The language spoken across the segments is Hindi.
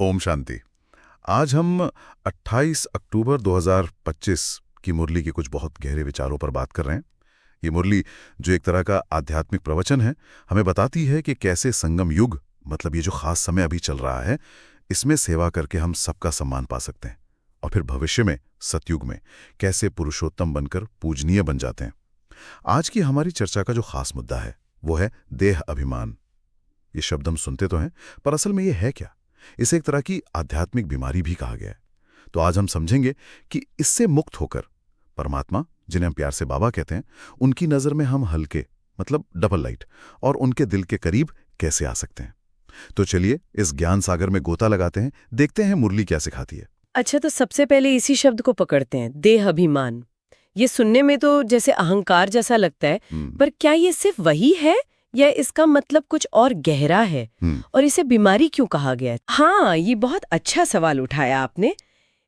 ओम शांति। आज हम 28 अक्टूबर 2025 की मुरली के कुछ बहुत गहरे विचारों पर बात कर रहे हैं। ये मुरली, जो एक तरह का आध्यात्मिक प्रवचन है, हमें बताती है कि कैसे संगम युग, मतलब ये जो खास समय अभी चल रहा है, इसमें सेवा करके हम सबका सम्मान पा सकते हैं, और फिर भविष्य में, सतयुग में, कैसे पुरुषोत्तम बनकर पूजनीय बन जाते हैं। आज की हमारी चर्चा का जो खास मुद्दा है, वो है देह अभिमान। ये शब्द हम सुनते तो हैं, पर असल में ये है क्या? इसे एक तरह की आध्यात्मिक बीमारी भी कहा गया है। तो आज हम समझेंगे कि इससे मुक्त होकर परमात्मा, जिन्हें हम प्यार से बाबा कहते हैं, उनकी नजर में हम हल्के, मतलब डबल लाइट, और उनके दिल के करीब कैसे आ सकते हैं। तो चलिए इस ज्ञान सागर में गोता लगाते हैं, देखते हैं मुरली क्या सिखाती है। अच्छा, तो सबसे पहले इसी शब्द को पकड़ते हैं, देह अभिमान। ये सुनने में तो जैसे अहंकार जैसा लगता है, पर क्या ये सिर्फ वही है या इसका मतलब कुछ और गहरा है? और इसे बीमारी क्यों कहा गया है? हाँ, ये बहुत अच्छा सवाल उठाया आपने।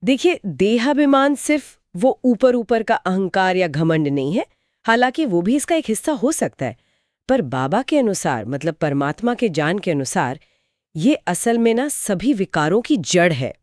देखिए, देहाभिमान सिर्फ वो ऊपर ऊपर का अहंकार या घमंड नहीं है, हालांकि वो भी इसका एक हिस्सा हो सकता है। पर बाबा के अनुसार, मतलब परमात्मा के ज्ञान के अनुसार, ये असल में ना सभी विकारों की जड़ है।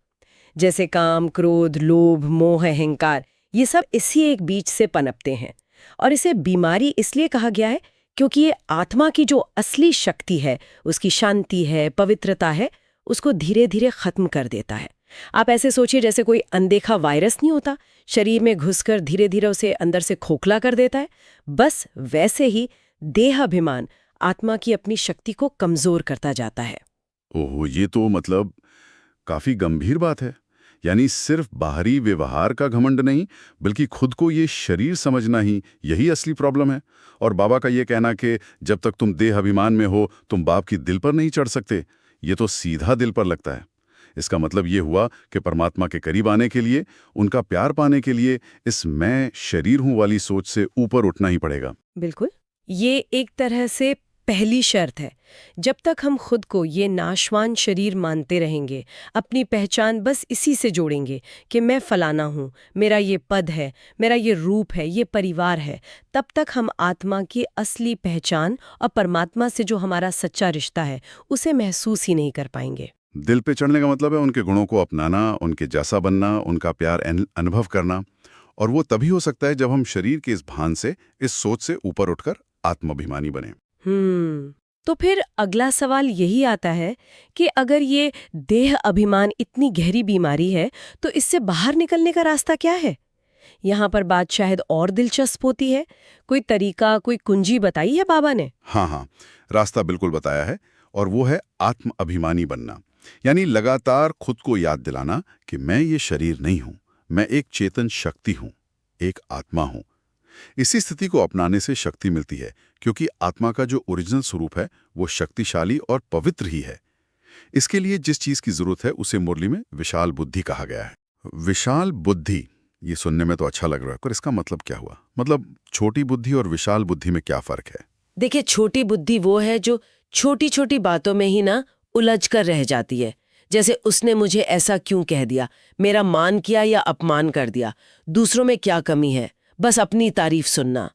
जैसे काम, क्रोध, लोभ, मोह, अहंकार, ये सब इसी एक बीज से पनपते हैं। और इसे बीमारी इसलिए कहा गया है क्योंकि ये आत्मा की जो असली शक्ति है, उसकी शांति है, पवित्रता है, उसको धीरे धीरे खत्म कर देता है। आप ऐसे सोचिए जैसे कोई अनदेखा वायरस नहीं होता, शरीर में घुसकर धीरे धीरे उसे अंदर से खोखला कर देता है। बस वैसे ही देहाभिमान आत्मा की अपनी शक्ति को कमजोर करता जाता है। ओहो, ये तो मतलब काफी गंभीर बात है। यानी सिर्फ बाहरी व्यवहार का घमंड नहीं, बल्कि खुद को ये शरीर समझना ही यही असली प्रॉब्लम है। और बाबा का ये कहना कि जब तक तुम देह अभिमान में हो, तुम बाप की दिल पर नहीं चढ़ सकते, ये तो सीधा दिल पर लगता है। इसका मतलब ये हुआ कि परमात्मा के करीब आने के लिए, उनका प्यार पाने के लिए, इस मैं शरीर हूं वाली सोच से ऊपर उठना ही पड़ेगा। बिल्कुल, ये एक तरह से पहली शर्त है। जब तक हम खुद को ये नाशवान शरीर मानते रहेंगे, अपनी पहचान बस इसी से जोड़ेंगे कि मैं फलाना हूँ, मेरा ये पद है, मेरा ये रूप है, ये परिवार है, तब तक हम आत्मा की असली पहचान और परमात्मा से जो हमारा सच्चा रिश्ता है, उसे महसूस ही नहीं कर पाएंगे। दिल पे चढ़ने का मतलब है उनके गुणों को अपनाना, उनके जैसा बनना, उनका प्यार अनुभव करना। और वो तभी हो सकता है जब हम शरीर के इस भान से, इस सोच से ऊपर उठकर आत्माभिमानी बने। तो फिर अगला सवाल यही आता है कि अगर ये देह अभिमान इतनी गहरी बीमारी है, तो इससे बाहर निकलने का रास्ता क्या है? यहाँ पर बात शायद और दिलचस्प होती है। कोई तरीका, कोई कुंजी बताई है बाबा ने? हाँ, रास्ता बिल्कुल बताया है, और वो है आत्म अभिमानी बनना। यानी लगातार खुद को याद दिलाना कि मैं ये शरीर नहीं हूं, मैं एक चेतन शक्ति हूं, एक आत्मा हूं। इसी स्थिति को अपनाने से शक्ति मिलती है, क्योंकि आत्मा का जो ओरिजिनल स्वरूप है वो शक्तिशाली और पवित्र ही है। इसके लिए जिस चीज की जरूरत है उसे मुरली में विशाल बुद्धि कहा गया है। विशाल बुद्धि, ये सुनने में तो अच्छा लग रहा है, पर इसका मतलब क्या हुआ? मतलब छोटी बुद्धि और विशाल बुद्धि में क्या फर्क है? देखिए, छोटी बुद्धि वो है जो छोटी छोटी बातों में ही ना उलझ कर रह जाती है। जैसे उसने मुझे ऐसा क्यों कह दिया, मेरा मान किया या अपमान कर दिया, दूसरों में क्या कमी है, बस अपनी तारीफ सुनना।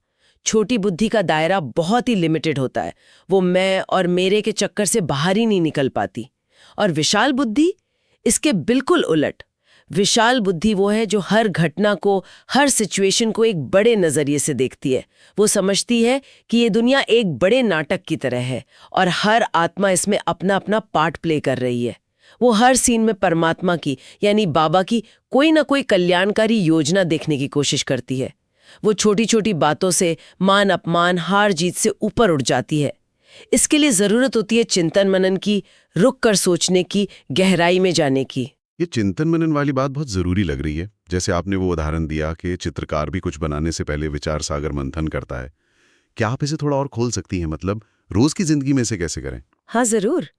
छोटी बुद्धि का दायरा बहुत ही लिमिटेड होता है, वो मैं और मेरे के चक्कर से बाहर ही नहीं निकल पाती। और विशाल बुद्धि इसके बिल्कुल उलट। विशाल बुद्धि वो है जो हर घटना को, हर सिचुएशन को एक बड़े नजरिए से देखती है। वो समझती है कि ये दुनिया एक बड़े नाटक की तरह है और हर आत्मा इसमें अपना अपना पार्ट प्ले कर रही है। वो हर सीन में परमात्मा की, यानी बाबा की, कोई ना कोई कल्याणकारी योजना देखने की कोशिश करती है। वो छोटी छोटी बातों से मान अपमान, हार जीत से ऊपर उठ जाती है। इसके लिए जरूरत होती है चिंतन मनन की, रुक कर सोचने की, गहराई में जाने की। ये चिंतन मनन वाली बात बहुत जरूरी लग रही है। जैसे आपने वो उदाहरण दिया कि चित्रकार भी कुछ बनाने से पहले विचार सागर मंथन करता है। क्या आप इसे थोड़ा और खोल सकती हैं? मतलब रोज की जिंदगी में इसे कैसे करें? हाँ, जरूर।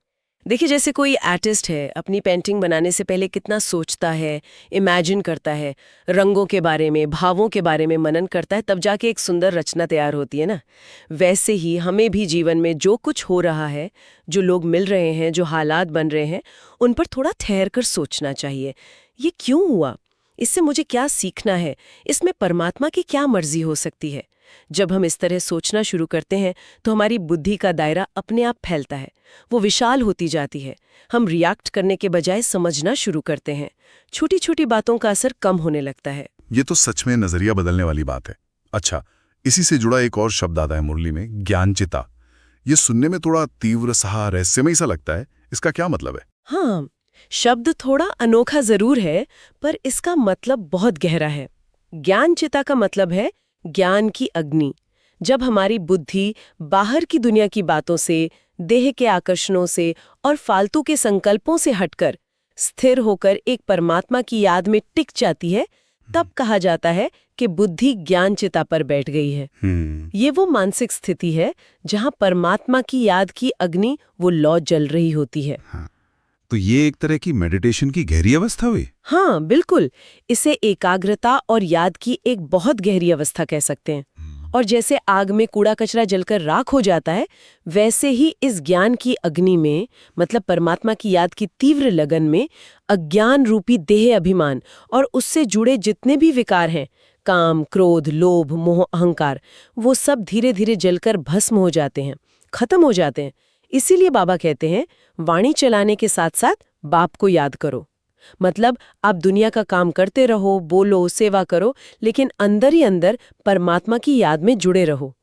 देखिए, जैसे कोई आर्टिस्ट है, अपनी पेंटिंग बनाने से पहले कितना सोचता है, इमेजिन करता है, रंगों के बारे में, भावों के बारे में मनन करता है, तब जाके एक सुंदर रचना तैयार होती है ना। वैसे ही हमें भी जीवन में जो कुछ हो रहा है, जो लोग मिल रहे हैं, जो हालात बन रहे हैं, उन पर थोड़ा ठहर कर सोचना चाहिए। ये क्यों हुआ? इससे मुझे क्या सीखना है? इसमें परमात्मा की क्या मर्जी हो सकती है? जब हम इस तरह सोचना शुरू करते हैं तो हमारी बुद्धि का दायरा अपने आप फैलता है, वो विशाल होती जाती है। हम रिएक्ट करने के बजाय समझना शुरू करते हैं। छोटी छोटी बातों का असर कम होने लगता है। ये तो सच में नजरिया बदलने वाली बात है। अच्छा, इसी से जुड़ा एक और शब्द आता है मुरली में, ज्ञानचिता। ये सुनने में थोड़ा तीव्र सा, रहस्यमय सा लगता है। इसका क्या मतलब है? हाँ, शब्द थोड़ा अनोखा जरूर है, पर इसका मतलब बहुत गहरा है। ज्ञानचिता का मतलब है ज्ञान की अग्नि। जब हमारी बुद्धि बाहर की दुनिया की बातों से, देह के आकर्षणों से और फालतू के संकल्पों से हटकर स्थिर होकर एक परमात्मा की याद में टिक जाती है, तब कहा जाता है कि बुद्धि ज्ञानचिता पर बैठ गई है। ये वो मानसिक स्थिति है जहां परमात्मा की याद की अग्नि वो लौ जल रही होती है। तो ये एक तरह की मेडिटेशन की गहरी अवस्था हुई? हाँ, बिल्कुल। इसे एकाग्रता और याद की एक बहुत गहरी अवस्था कह सकते हैं। और जैसे आग में कूड़ा कचरा जलकर राख हो जाता है, वैसे ही इस ज्ञान की अग्नि में, मतलब परमात्मा की याद की तीव्र लगन में, अज्ञान रूपी देह अभिमान और उससे जुड़े जितने भी विकार हैं, काम, क्रोध, लोभ, मोह, अहंकार, वो सब धीरे धीरे जलकर भस्म हो जाते हैं, खत्म हो जाते हैं। इसीलिए बाबा कहते हैं, वाणी चलाने के साथ साथ बाप को याद करो। मतलब आप दुनिया का काम करते रहो, बोलो, सेवा करो, लेकिन अंदर ही अंदर परमात्मा की याद में जुड़े रहो।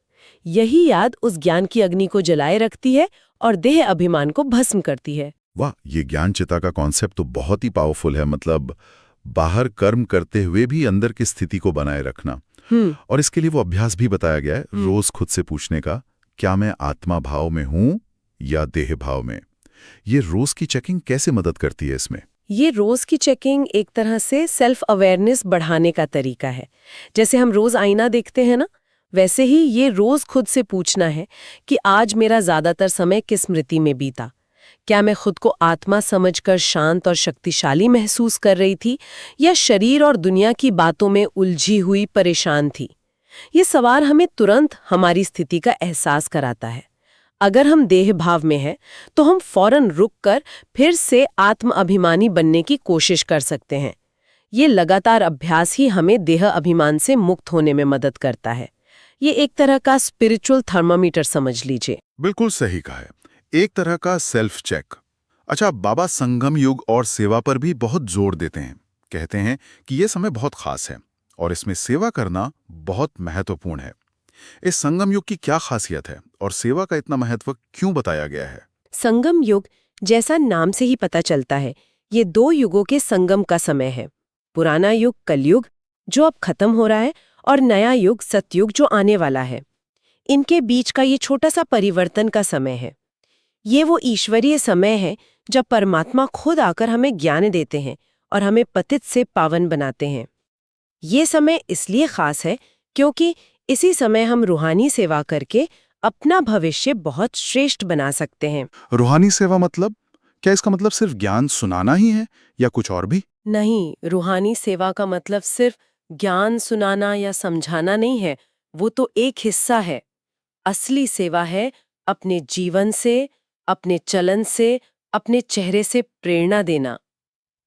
यही याद उस ज्ञान की अग्नि को जलाए रखती है और देह अभिमान को भस्म करती है। वाह, ये ज्ञानचिता का कॉन्सेप्ट तो बहुत ही पावरफुल है। मतलब बाहर कर्म करते हुए भी अंदर की स्थिति को बनाए रखना। और इसके लिए वो अभ्यास भी बताया गया है, रोज खुद से पूछने का, क्या मैं आत्मा भाव में हूं या देह भाव में? ये रोज की चेकिंग कैसे मदद करती है इसमें? ये रोज की चेकिंग एक तरह से सेल्फ अवेयरनेस बढ़ाने का तरीका है। जैसे हम रोज आईना देखते हैं ना, वैसे ही ये रोज खुद से पूछना है कि आज मेरा ज्यादातर समय किस स्मृति में बीता। क्या मैं खुद को आत्मा समझकर शांत और शक्तिशाली महसूस कर रही थी, या शरीर और दुनिया की बातों में उलझी हुई परेशान थी? ये सवाल हमें तुरंत हमारी स्थिति का एहसास कराता है। अगर हम देह भाव में हैं, तो हम फौरन रुककर फिर से आत्म अभिमानी बनने की कोशिश कर सकते हैं। ये लगातार अभ्यास ही हमें देह अभिमान से मुक्त होने में मदद करता है। ये एक तरह का स्पिरिचुअल थर्मामीटर समझ लीजिए। बिल्कुल सही कहा है, एक तरह का सेल्फ चेक। अच्छा, बाबा संगम युग और सेवा पर भी बहुत जोर देते हैं। कहते हैं कि ये समय बहुत खास है और इसमें सेवा करना बहुत महत्वपूर्ण है। इस संगम युग की क्या खासियत है और सेवा का इतना महत्व क्यों बताया गया है? संगम युग, जैसा नाम से ही पता चलता है, ये दो युगों के संगम का समय है। पुराना युग कलयुग, जो अब खत्म हो रहा है, और नया युग सतयुग, जो आने वाला है। इनके बीच का ये छोटा सा परिवर्तन का समय है। ये वो ईश्वरीय समय है जब परमात्मा खुद आकर हमें ज्ञान देते हैं और हमें पतित से पावन बनाते हैं। ये समय इसलिए खास है क्योंकि इसी समय हम रूहानी सेवा करके अपना भविष्य बहुत श्रेष्ठ बना सकते हैं। रूहानी सेवा मतलब? क्या इसका मतलब सिर्फ ज्ञान सुनाना ही है या कुछ और भी? नहीं, रूहानी सेवा का मतलब सिर्फ ज्ञान सुनाना या समझाना नहीं है। वो तो एक हिस्सा है। असली सेवा है अपने जीवन से, अपने चलन से, अपने चेहरे से प्रेरणा देना।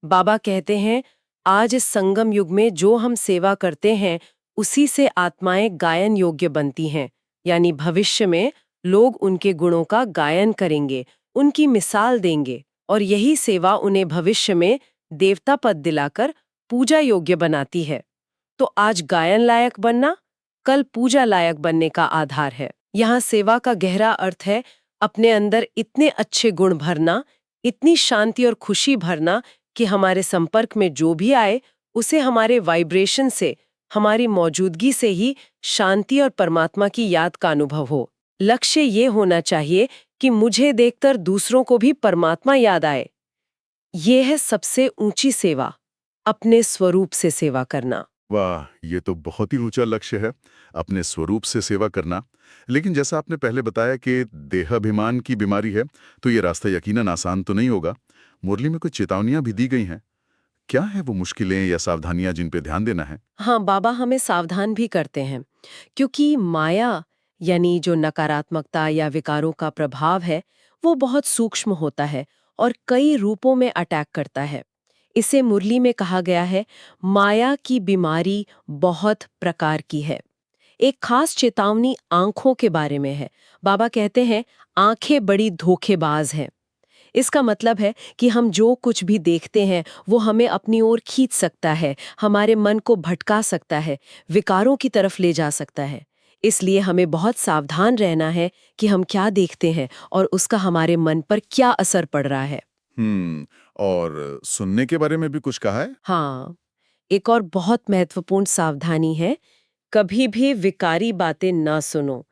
बाबा कहते हैं, आज इस संगम युग में जो हम सेवा करते हैं, उसी से आत्माएं गायन योग्य बनती हैं। यानी भविष्य में लोग उनके गुणों का गायन करेंगे, उनकी मिसाल देंगे, और यही सेवा उन्हें भविष्य में देवता पद दिलाकर पूजा योग्य बनाती है। तो आज गायन लायक बनना, कल पूजा लायक बनने का आधार है। यहाँ सेवा का गहरा अर्थ है अपने अंदर इतने अच्छे गुण भरना, इतनी शांति और खुशी भरना कि हमारे संपर्क में जो भी आए, उसे हमारे वाइब्रेशन से, हमारी मौजूदगी से ही शांति और परमात्मा की याद का अनुभव हो। लक्ष्य ये होना चाहिए कि मुझे देखकर दूसरों को भी परमात्मा याद आए। ये है सबसे ऊंची सेवा, अपने स्वरूप से सेवा करना। वाह, ये तो बहुत ही ऊंचा लक्ष्य है, अपने स्वरूप से सेवा करना। लेकिन जैसा आपने पहले बताया कि देहाभिमान की बीमारी है, तो ये रास्ता यकीनन आसान तो नहीं होगा। मुरली में कुछ चेतावनियां भी दी गई हैं। क्या है वो मुश्किलें या सावधानियां जिन पे ध्यान देना है? हाँ, बाबा हमें सावधान भी करते हैं, क्योंकि माया यानी जो नकारात्मकता या विकारों का प्रभाव है, वो बहुत सूक्ष्म होता है और कई रूपों में अटैक करता है। इसे मुरली में कहा गया है, माया की बीमारी बहुत प्रकार की है। एक खास चेतावनी आंखों के बारे में है। बाबा कहते हैं आंखें बड़ी धोखेबाज हैं। इसका मतलब है कि हम जो कुछ भी देखते हैं वो हमें अपनी ओर खींच सकता है, हमारे मन को भटका सकता है, विकारों की तरफ ले जा सकता है। इसलिए हमें बहुत सावधान रहना है कि हम क्या देखते हैं और उसका हमारे मन पर क्या असर पड़ रहा है। और सुनने के बारे में भी कुछ कहा है? हाँ, एक और बहुत महत्वपूर्ण सावधानी है, कभी भी विकारी बातें ना सुनो।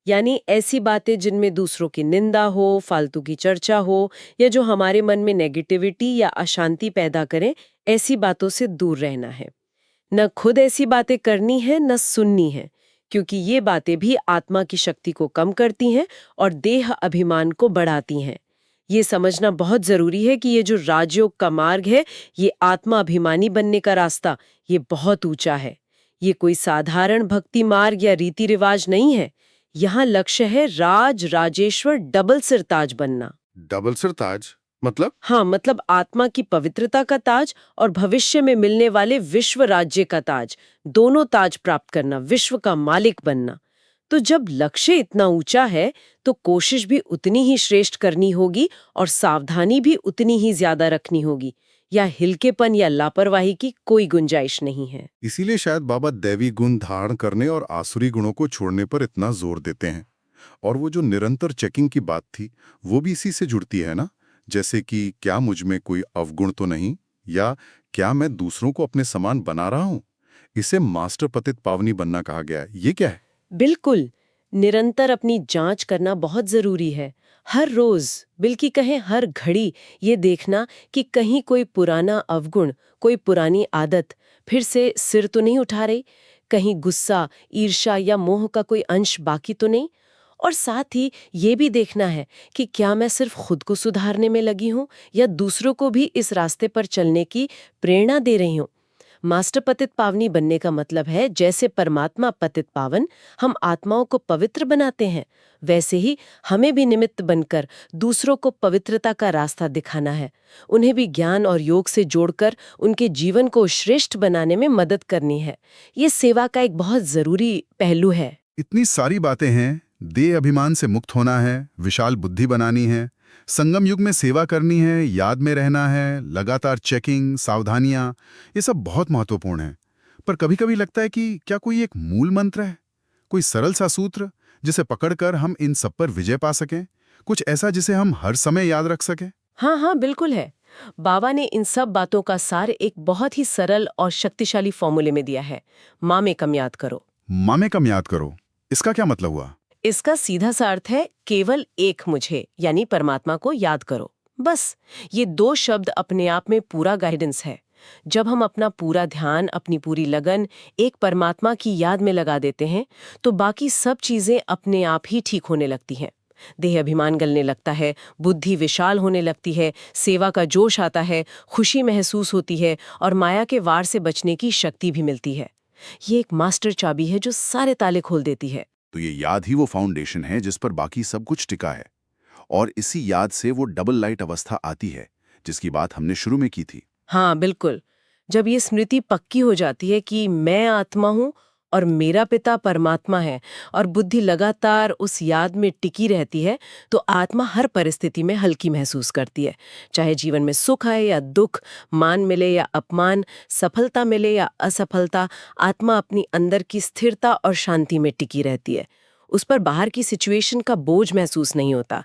यानी ऐसी बातें जिनमें दूसरों की निंदा हो, फालतू की चर्चा हो या जो हमारे मन में नेगेटिविटी या अशांति पैदा करें, ऐसी बातों से दूर रहना है। न खुद ऐसी बातें करनी है न सुननी है, क्योंकि ये बातें भी आत्मा की शक्ति को कम करती हैं और देह अभिमान को बढ़ाती हैं। ये समझना बहुत जरूरी है कि ये जो राजयोग का मार्ग है, ये आत्मा अभिमानी बनने का रास्ता, ये बहुत ऊंचा है। ये कोई साधारण भक्ति मार्ग या रीति रिवाज नहीं है। यहाँ लक्ष्य है राजेश्वर डबल सिर ताज बनना। डबल सिर ताज मतलब? हाँ, मतलब आत्मा की पवित्रता का ताज और भविष्य में मिलने वाले विश्व राज्य का ताज, दोनों ताज प्राप्त करना, विश्व का मालिक बनना। तो जब लक्ष्य इतना ऊंचा है तो कोशिश भी उतनी ही श्रेष्ठ करनी होगी और सावधानी भी उतनी ही ज्यादा रखनी होगी। या हिलकेपन या लापरवाही की कोई गुंजाइश नहीं है। इसीलिए शायद बाबा दैवी गुण धारण करने और आसुरी गुणों को छोड़ने पर इतना जोर देते हैं। और वो जो निरंतर चेकिंग की बात थी, वो भी इसी से जुड़ती है ना? जैसे कि क्या मुझ में कोई अवगुण तो नहीं, या क्या मैं दूसरों को अपने समान बना रहा हूं? इसे मास्टर पतित पावनी बनना कहा गया है। ये क्या है? बिल्कुल, निरंतर अपनी जांच करना बहुत जरूरी है। हर रोज, बल्कि कहें हर घड़ी, ये देखना कि कहीं कोई पुराना अवगुण, कोई पुरानी आदत फिर से सिर तो नहीं उठा रही, कहीं गुस्सा, ईर्ष्या या मोह का कोई अंश बाकी तो नहीं। और साथ ही ये भी देखना है कि क्या मैं सिर्फ खुद को सुधारने में लगी हूँ या दूसरों को भी इस रास्ते पर चलने की प्रेरणा दे रही हूँ। मास्टर पतित पावनी बनने का मतलब है जैसे परमात्मा पतित पावन हम आत्माओं को पवित्र बनाते हैं, वैसे ही हमें भी निमित्त बनकर दूसरों को पवित्रता का रास्ता दिखाना है। उन्हें भी ज्ञान और योग से जोड़कर उनके जीवन को श्रेष्ठ बनाने में मदद करनी है। ये सेवा का एक बहुत जरूरी पहलू है। इतनी सारी बातें हैं। देह अभिमान से मुक्त होना है, विशाल बुद्धि बनानी है, संगम युग में सेवा करनी है, याद में रहना है, लगातार चेकिंग, सावधानियां, ये सब बहुत महत्वपूर्ण है। पर कभी-कभी लगता है कि क्या कोई एक मूल मंत्र है, कोई सरल सा सूत्र जिसे पकड़कर हम इन सब पर विजय पा सकें, कुछ ऐसा जिसे हम हर समय याद रख सकें? हाँ हाँ, बिल्कुल है। बाबा ने इन सब बातों का सार एक बहुत ही सरल और शक्तिशाली फॉर्मूले में दिया है। मामेकम याद करो। मामेकम याद करो, इसका क्या मतलब हुआ? इसका सीधा सा अर्थ है केवल एक मुझे, यानी परमात्मा को याद करो। बस ये दो शब्द अपने आप में पूरा गाइडेंस है। जब हम अपना पूरा ध्यान, अपनी पूरी लगन एक परमात्मा की याद में लगा देते हैं तो बाकी सब चीजें अपने आप ही ठीक होने लगती हैं। देह अभिमान गलने लगता है, बुद्धि विशाल होने लगती है, सेवा का जोश आता है, खुशी महसूस होती है और माया के वार से बचने की शक्ति भी मिलती है। ये एक मास्टर चाबी है जो सारे ताले खोल देती है। तो ये याद ही वो फाउंडेशन है जिस पर बाकी सब कुछ टिका है। और इसी याद से वो डबल लाइट अवस्था आती है जिसकी बात हमने शुरू में की थी। हाँ, बिल्कुल। जब ये स्मृति पक्की हो जाती है कि मैं आत्मा हूँ और मेरा पिता परमात्मा है और बुद्धि लगातार उस याद में टिकी रहती है, तो आत्मा हर परिस्थिति में हल्की महसूस करती है। चाहे जीवन में सुख आए या दुख, मान मिले या अपमान, सफलता मिले या असफलता, आत्मा अपनी अंदर की स्थिरता और शांति में टिकी रहती है। उस पर बाहर की सिचुएशन का बोझ महसूस नहीं होता।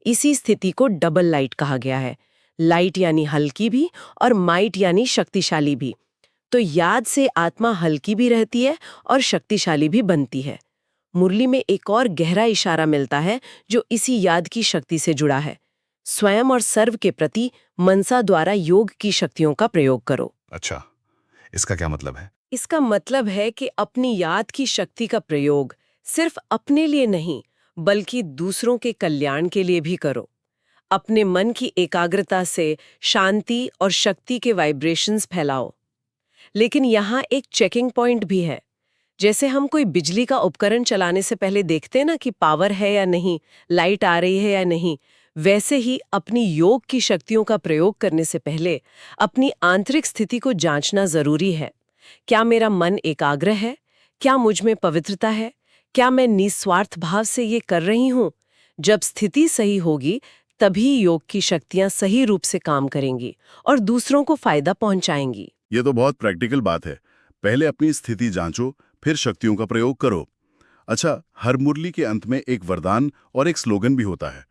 इसी स्थिति को डबल लाइट कहा गया है। लाइट यानी हल्की भी और माइट यानी शक्तिशाली भी। तो याद से आत्मा हल्की भी रहती है और शक्तिशाली भी बनती है। मुरली में एक और गहरा इशारा मिलता है जो इसी याद की शक्ति से जुड़ा है। स्वयं और सर्व के प्रति मनसा द्वारा योग की शक्तियों का प्रयोग करो। अच्छा, इसका क्या मतलब है? इसका मतलब है कि अपनी याद की शक्ति का प्रयोग सिर्फ अपने लिए नहीं, बल्कि दूसरों के कल्याण के लिए भी करो। अपने मन की एकाग्रता से शांति और शक्ति के वाइब्रेशंस फैलाओ। लेकिन यहाँ एक चेकिंग पॉइंट भी है। जैसे हम कोई बिजली का उपकरण चलाने से पहले देखते हैं ना कि पावर है या नहीं, लाइट आ रही है या नहीं, वैसे ही अपनी योग की शक्तियों का प्रयोग करने से पहले अपनी आंतरिक स्थिति को जांचना जरूरी है। क्या मेरा मन एकाग्र है? क्या मुझ में पवित्रता है? क्या मैं निस्वार्थ भाव से ये कर रही हूँ? जब स्थिति सही होगी तभी योग की शक्तियां सही रूप से काम करेंगी और दूसरों को फायदा पहुंचाएंगी। ये तो बहुत प्रैक्टिकल बात है। पहले अपनी स्थिति जांचो, फिर शक्तियों का प्रयोग करो। अच्छा, हर मुरली के अंत में एक वरदान और एक स्लोगन भी होता है।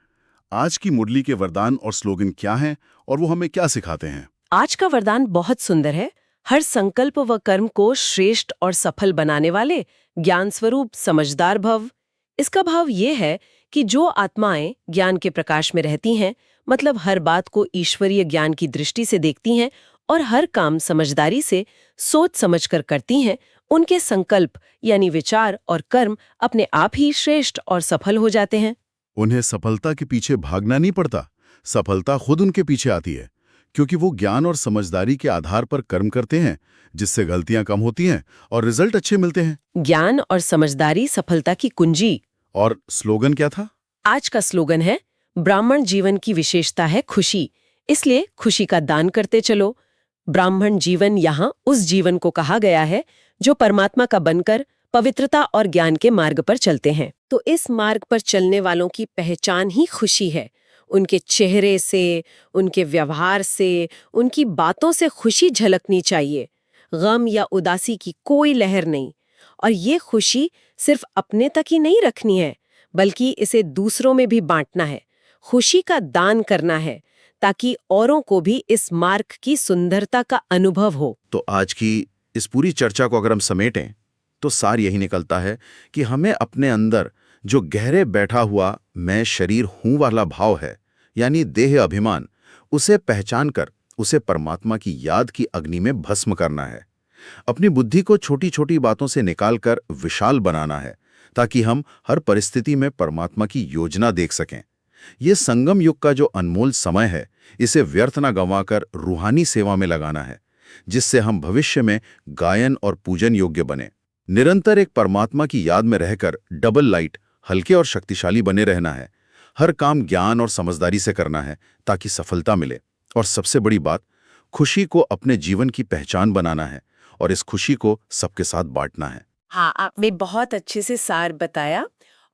आज की मुरली के वरदान और स्लोगन क्या हैं और वो हमें क्या सिखाते हैं? आज का वरदान बहुत सुंदर है। हर संकल्प व कर्म को श्रेष्ठ और सफल बनाने वाले ज्ञान स्वरूप समझदार भव। इसका भाव ये है कि जो आत्माएं ज्ञान के प्रकाश में रहती हैं, मतलब हर बात को ईश्वरीय ज्ञान की दृष्टि से देखती हैं और हर काम समझदारी से सोच समझकर करती हैं, उनके संकल्प यानी विचार और कर्म अपने आप ही श्रेष्ठ और सफल हो जाते हैं। उन्हें सफलता के पीछे भागना नहीं पड़ता, सफलता खुद उनके पीछे आती है, क्योंकि वो ज्ञान और समझदारी के आधार पर कर्म करते हैं, जिससे गलतियां कम होती हैं और रिजल्ट अच्छे मिलते हैं। ज्ञान और समझदारी सफलता की कुंजी। और स्लोगन क्या था? आज का स्लोगन है, ब्राह्मण जीवन की विशेषता है खुशी, इसलिए खुशी का दान करते चलो। ब्राह्मण जीवन यहाँ उस जीवन को कहा गया है जो परमात्मा का बनकर पवित्रता और ज्ञान के मार्ग पर चलते हैं। तो इस मार्ग पर चलने वालों की पहचान ही खुशी है। उनके चेहरे से, उनके व्यवहार से, उनकी बातों से खुशी झलकनी चाहिए। गम या उदासी की कोई लहर नहीं। और ये खुशी सिर्फ अपने तक ही नहीं रखनी है, बल्कि इसे दूसरों में भी बांटना है। खुशी का दान करना है, ताकि औरों को भी इस मार्ग की सुंदरता का अनुभव हो। तो आज की इस पूरी चर्चा को अगर हम समेटें तो सार यही निकलता है कि हमें अपने अंदर जो गहरे बैठा हुआ मैं शरीर हूं वाला भाव है, यानी देह अभिमान, उसे पहचान कर उसे परमात्मा की याद की अग्नि में भस्म करना है। अपनी बुद्धि को छोटी छोटी बातों से निकालकर विशाल बनाना है, ताकि हम हर परिस्थिति में परमात्मा की योजना देख सकें। ये संगम युग का जो अनमोल समय है, इसे व्यर्थ न गंवाकर रूहानी सेवा में लगाना है, जिससे हम भविष्य में गायन और पूजन योग्य बने। निरंतर एक परमात्मा की याद में रहकर डबल लाइट, हल्के और शक्तिशाली बने रहना है। हर काम ज्ञान और समझदारी से करना है ताकि सफलता मिले। और सबसे बड़ी बात, खुशी को अपने जीवन की पहचान बनाना है और इस खुशी को सबके साथ बांटना है। हाँ, आपने बहुत अच्छे से सार बताया।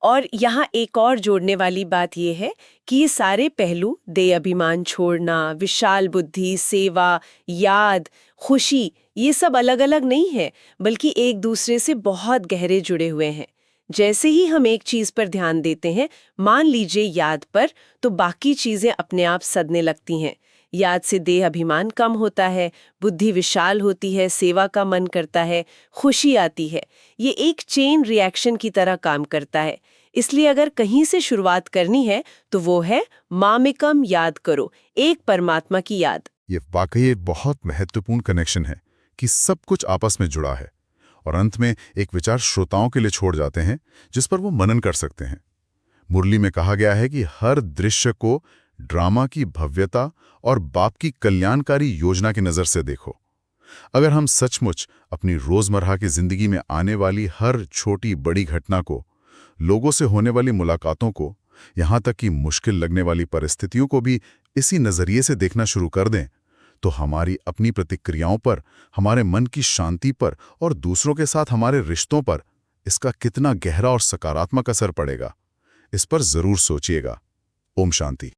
और यहाँ एक और जोड़ने वाली बात यह है कि ये सारे पहलू, देह अभिमान छोड़ना, विशाल बुद्धि, सेवा, याद, खुशी, ये सब अलग अलग नहीं है, बल्कि एक दूसरे से बहुत गहरे जुड़े हुए हैं। जैसे ही हम एक चीज पर ध्यान देते हैं, मान लीजिए याद पर, तो बाकी चीजें अपने आप सदने लगती हैं। याद से देह अभिमान कम होता है, बुद्धि विशाल होती है, सेवा का मन करता है, खुशी आती है। ये एक चेन रिएक्शन की तरह काम करता है। इसलिए अगर कहीं से शुरुआत करनी है तो वो है मामेकम याद करो, एक परमात्मा की याद। ये वाकई एक बहुत महत्वपूर्ण कनेक्शन है कि सब कुछ आपस में जुड़ा है। और अंत में एक विचार श्रोताओं के लिए छोड़ जाते हैं, जिस पर वो मनन कर सकते हैं। मुरली में कहा गया है कि हर दृश्य को ड्रामा की भव्यता और बाप की कल्याणकारी योजना की नज़र से देखो। अगर हम सचमुच अपनी रोजमर्रा की जिंदगी में आने वाली हर छोटी बड़ी घटना को, लोगों से होने वाली मुलाकातों को, यहाँ तक कि मुश्किल लगने वाली परिस्थितियों को भी इसी नज़रिए से देखना शुरू कर दें, तो हमारी अपनी प्रतिक्रियाओं पर, हमारे मन की शांति पर और दूसरों के साथ हमारे रिश्तों पर इसका कितना गहरा और सकारात्मक असर पड़ेगा, इस पर जरूर सोचिएगा। ओम शांति।